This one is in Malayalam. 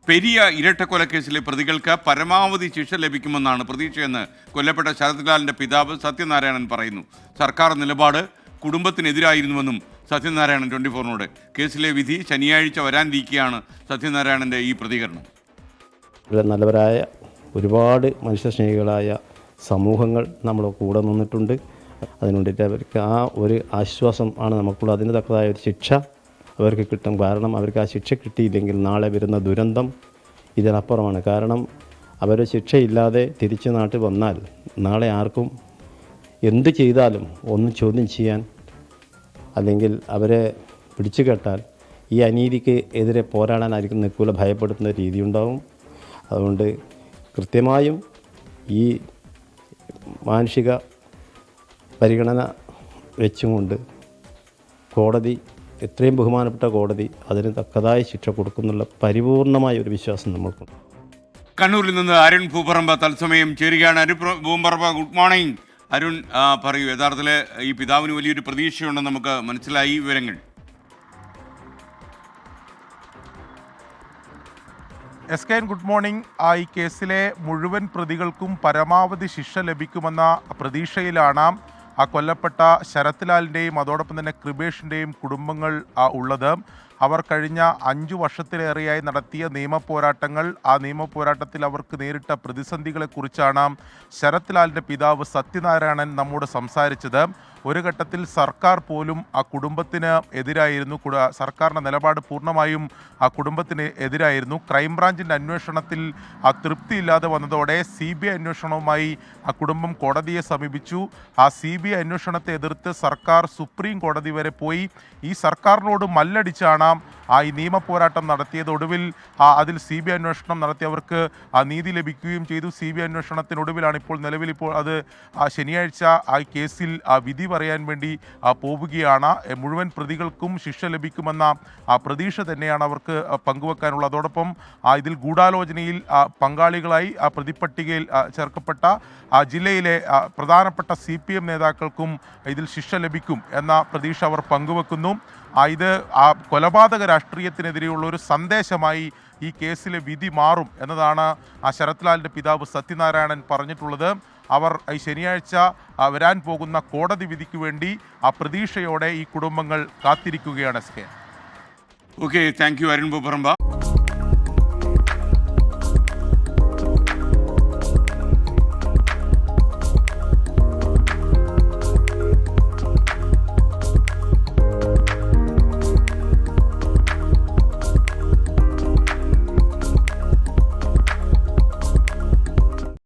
പെരിയ ഇരട്ടക്കൊലക്കേസിലെ പ്രതികൾക്ക് പരമാവധി ശിക്ഷ ലഭിക്കുമെന്നാണ് പ്രതീക്ഷയെന്ന് കൊല്ലപ്പെട്ട ശരത്ലാലിന്റെ പിതാവ് സത്യനാരായണൻ പറയുന്നു. സർക്കാർ നിലപാട് കുടുംബത്തിനെതിരായിരുന്നുവെന്നും സത്യനാരായണൻ 24നോട്. കേസിലെ വിധി ശനിയാഴ്ച വരാനിരിക്കെയാണ് സത്യനാരായണന്റെ ഈ പ്രതികരണം. നല്ലവരായ ഒരുപാട് മനുഷ്യസ്നേഹികളായ സമൂഹങ്ങൾ നമ്മുടെ കൂടെ നിന്നിട്ടുണ്ട്. അതിനുവേണ്ടിയിട്ട് അവർക്ക് ആ ഒരു ആശ്വാസം ആണ് നമുക്കുള്ളത്. അതിന് തക്കതായ ഒരു ശിക്ഷ അവർക്ക് കിട്ടും. കാരണം അവർക്ക് ആ ശിക്ഷ കിട്ടിയില്ലെങ്കിൽ നാളെ വരുന്ന ദുരന്തം ഇതിനപ്പുറമാണ്. കാരണം അവർ ശിക്ഷയില്ലാതെ തിരിച്ച് നാട്ടിൽ വന്നാൽ നാളെ ആർക്കും എന്ത് ചെയ്താലും ഒന്നും ചോദ്യം ചെയ്യാൻ, അല്ലെങ്കിൽ അവരെ പിടിച്ചു കെട്ടാൽ ഈ അനീതിക്ക് എതിരെ പോരാടാനായിരിക്കും നിൽക്കൂല, ഭയപ്പെടുത്തുന്ന രീതി ഉണ്ടാവും. അതുകൊണ്ട് കൃത്യമായും ഈ മാനുഷിക പരിഗണന വെച്ചുകൊണ്ട് കോടതി, എത്രയും ബഹുമാനപ്പെട്ട കോടതി അതിന് തക്കതായ ശിക്ഷ കൊടുക്കുന്നുള്ള പരിപൂർണമായ ഒരു വിശ്വാസം നമ്മൾക്കുണ്ട്. കണ്ണൂരിൽ നിന്ന് അരുൺ പൂപ്പറമ്പ തത്സമയം ചേരുകയാണ്. Arun Poopparamba, good morning. അരുൺ, പറയൂ, യഥാർത്ഥത്തിൽ ഈ പിതാവിന് വലിയൊരു പ്രതീക്ഷയുണ്ടെന്ന് നമുക്ക് മനസ്സിലായി. വിവരങ്ങൾ. എസ്.കെ.എൻ. Good morning. ഈ കേസിലെ മുഴുവൻ പ്രതികൾക്കും പരമാവധി ശിക്ഷ ലഭിക്കുമെന്ന പ്രതീക്ഷയിലാണ് കൊല്ലപ്പെട്ട ശരത്ലാലിൻ്റെയും അതോടൊപ്പം തന്നെ കൃപേഷിൻ്റെയും കുടുംബങ്ങൾ ഉള്ളത്. അവർ കഴിഞ്ഞ 5 വർഷത്തിലേറെയായി നടത്തിയ നിയമപോരാട്ടങ്ങൾ, ആ നിയമപോരാട്ടത്തിൽ അവർക്ക് നേരിട്ട പ്രതിസന്ധികളെക്കുറിച്ചാണ് ശരത്ലാലിൻ്റെ പിതാവ് സത്യനാരായണൻ നമ്മോട് സംസാരിച്ചത്. ഒരു ഘട്ടത്തിൽ സർക്കാർ പോലും ആ കുടുംബത്തിന് എതിരായിരുന്നു. സർക്കാരിൻ്റെ നിലപാട് പൂർണ്ണമായും ആ കുടുംബത്തിന് എതിരായിരുന്നു. ക്രൈംബ്രാഞ്ചിൻ്റെ അന്വേഷണത്തിൽ തൃപ്തിയില്ലാതെ വന്നതോടെ CBI അന്വേഷണവുമായി ആ കുടുംബം കോടതിയെ സമീപിച്ചു. ആ CBI അന്വേഷണത്തെ എതിർത്ത് സർക്കാർ സുപ്രീം കോടതി വരെ പോയി. ഈ സർക്കാരിനോട് മല്ലടിച്ചാണ് ഈ നിയമപോരാട്ടം നടത്തിയത്. ഒടുവിൽ അതിൽ CBI അന്വേഷണം നടത്തിയവർക്ക് നീതി ലഭിക്കുകയും ചെയ്തു. CBI അന്വേഷണത്തിനൊടുവിലാണ് നിലവിലിപ്പോൾ അത് ശനിയാഴ്ച ആ കേസിൽ വിധി പറയാൻ വേണ്ടി പോവുകയാണ്. മുഴുവൻ പ്രതികൾക്കും ശിക്ഷ ലഭിക്കുമെന്ന പ്രതീക്ഷ തന്നെയാണ് അവർക്ക് പങ്കുവെക്കാനുള്ളത്. അതോടൊപ്പം ഇതിൽ ഗൂഢാലോചനയിൽ പങ്കാളികളായി പ്രതിപട്ടികയിൽ ചേർക്കപ്പെട്ട ജില്ലയിലെ പ്രധാനപ്പെട്ട CPM നേതാക്കൾക്കും ഇതിൽ ശിക്ഷ ലഭിക്കും എന്ന പ്രതീക്ഷ അവർ പങ്കുവെക്കുന്നു. ഇത് കൊലപാതക രാഷ്ട്രീയത്തിനെതിരെയുള്ള ഒരു സന്ദേശമായി ഈ കേസിലെ വിധി മാറും എന്നതാണ് ശരത്ലാലിൻ്റെ പിതാവ് സത്യനാരായണൻ പറഞ്ഞിട്ടുള്ളത്. അവർ ഈ ശനിയാഴ്ച വരാൻ പോകുന്ന കോടതി വിധിക്ക് വേണ്ടി പ്രതീക്ഷയോടെ ഈ കുടുംബങ്ങൾ കാത്തിരിക്കുകയാണ്. SK. Okay, thank you Arun Pooparamba.